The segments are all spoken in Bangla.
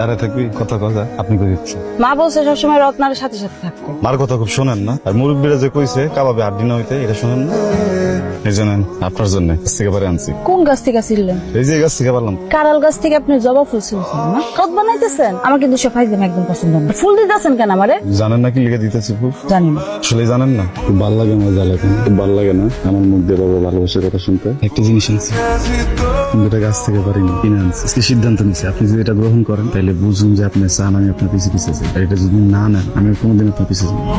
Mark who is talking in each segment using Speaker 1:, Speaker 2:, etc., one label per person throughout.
Speaker 1: দাঁড়ায় থাকবি, কথা কথা আপনি করে দিচ্ছেন।
Speaker 2: মা বলছে সবসময় রত্নার সাথে সাথে থাকতে।
Speaker 1: মার কথা খুব শোনেন না, আর মুরব্বীরা যে কইছে কাবাবে হাড্ডি না হইতে, এটা শোনেন না। এই জানেন আপনার জন্য গাছ থেকে পারে আনছি।
Speaker 2: কোন গাছ থেকে ছিলেন?
Speaker 1: এই যে গাছ থেকে পারলাম।
Speaker 2: কারাল গাছ থেকে আপনি জবা ফুল ছিলছেন না? কত বানাইতেছেন? আমার কিন্তু সব ফাইজলাম একদম পছন্দ না। ফুল দিতেছেন কেন আমারে?
Speaker 1: জানেন না কি লিখে দিতেছি ফুল?
Speaker 2: জানি না।
Speaker 1: আসলে জানেন না, খুব ভালো লাগে মজা লাগে, খুব ভালো লাগে না আমার মুখ দিয়ে বাবা ভালোবাসার কথা শুনতে। একটা জিনিস আনছি, কিন্তু এটা গাছ থেকে পারিনি, কিনে আনছি। আজকে সিদ্ধান্ত নিচ্ছি, আপনি যদি এটা গ্রহণ করেন তাহলে বুঝুন যে আপনি চান আমি আপনার পিছিয়ে পিছিয়ে যাই, আর এটা যদি না নেন আমি কোনোদিন আপনার পিছিয়ে যাবো না।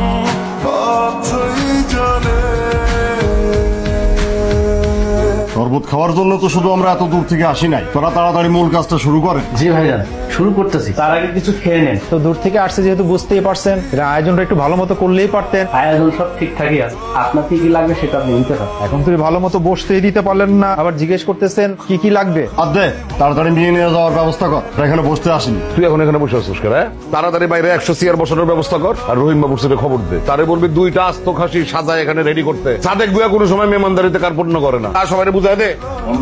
Speaker 3: শরবত খাওয়ার জন্য তো শুধু আমরা এত দূর থেকে আসি নাই, তোরা তাড়াতাড়ি মূল কাজটা শুরু করে।
Speaker 4: জি ভাইজান, শুরু করতেছি, তার আগে কিছু খেয়ে নেন।
Speaker 5: তো দূর থেকে আসছে যেহেতু বুঝতেই পারছেন, এটা আয়োজনটা একটু ভালো মতো করলেই পারতেন।
Speaker 4: আয়োজন সব ঠিকঠাকই আছে, আপনার কি কি লাগবে সেটা আপনি নিতে পারেন।
Speaker 5: এখন তুমি ভালো মতো বসতেই দিতে পারলেন না, আবার জিজ্ঞেস করতেছেন কি কি লাগবে।
Speaker 3: আর দে, তাড়াতাড়ি নিয়ে নিয়ে যাওয়ার ব্যবস্থা কর, এখানে বসতে আসিনি।
Speaker 6: তুই এখন এখানে বসে আছিস কেন? তাড়াতাড়ি বাইরে 100 চেয়ার বসানোর ব্যবস্থা কর, আর রহিম বাবুর সাথে খবর দে, তারে বলবি 2টা আস্ত খাসি সাজায় এখানে রেডি করতে। সাদেক বুয়া কোনো সময় মেহমানদারিতে কার্পণ্য করে না, আর সবাই বুঝাই দে।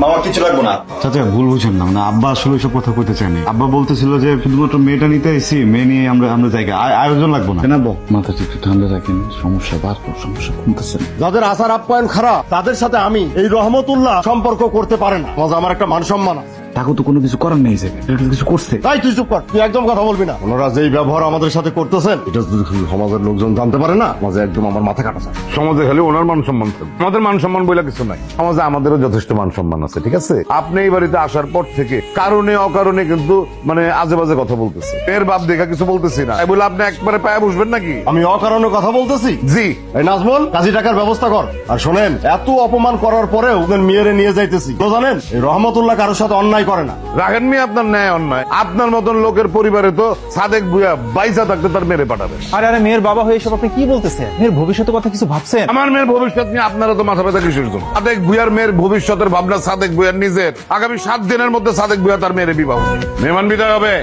Speaker 3: মামার কিছু লাগবো না।
Speaker 1: চাচা ভুল বুঝেন না, মানে আব্বা আসলে সব কথা কইতে চায়নি। আব্বা বলতেছিল যে শুধুমাত্র মেয়েটা নিতে আইছি, মেয়ে নিয়ে আমরা জায়গা আয়োজন লাগবো না। না বল, মাথাটা একটু ঠান্ডা রাখেন, সমস্যা বারবার সমস্যা কমতেছে না।
Speaker 3: যাদের আচার আপ্যায়ন খারাপ তাদের সাথে আমি এই রহমতুল্লাহ সম্পর্ক করতে পারে না। আমার একটা মান সম্মান আছে।
Speaker 1: তাকে তো কোনো কিছু করার নেই, এটা কিছু করছে।
Speaker 3: তাই তুই চুপ কর, তুই একদম কথা বলবি না। ওনারা যেই ব্যবহার আমাদের সাথে করতেছেন, এটা যদি সমাজের লোকজন জানতে পারে না, মাঝে একদম আমার মাথা কাটা যায়।
Speaker 6: সমাজে খালি ওনার মান সম্মান থাকে, আমাদের মান সম্মান বলে কিছু নাই। সমাজে আমাদেরও যথেষ্ট মান সম্মান আছে, ঠিক আছে? আপনি এই বাড়িতে আসার পর থেকে কারণে অকারণে কিন্তু মানে আজে বাজে কথা বলতেছে। এর বাপ দেখা কিছু বলতেছি না, তাই বলে আপনি একবারে পায়ে বসবেন নাকি?
Speaker 3: আমি অকারণে কথা বলতেছি?
Speaker 6: জি।
Speaker 3: এই নাজমুল, কাজী টাকার ব্যবস্থা কর। আর শোনেন, এত অপমান করার পরেও ওদের মেয়েরে নিয়ে যাইতেছি, তো জানেন এই রহমতুল্লাহ কারোর সাথে অন্যায় করে না।
Speaker 6: রাখেন মি আপনার ন্যায় অন্যায়, আপনার মতন লোকের পরিবারে তো সাদেক বুয়া বাইসা থাকতে তার মেরে পাঠাবেন।
Speaker 5: আরে আরে, মেয়ের বাবা হয়ে এসব আপনি কি বলতেছেন? মেয়ের ভবিষ্যতের কথা কিছু ভাবছেন?
Speaker 6: আমার মেয়ের ভবিষ্যৎ নিয়ে আপনারা তো মাথা ব্যথা কিসের জন্য? সাদেক ভুইয়ার মেয়ের ভবিষ্যতের ভাবনা সাদেক ভুইয়ার নিজের। আগামী 7 দিনের মধ্যে সাদেক ভুইয়া তার মেয়ের বিবাহ, মেহমান বিদায় হবে।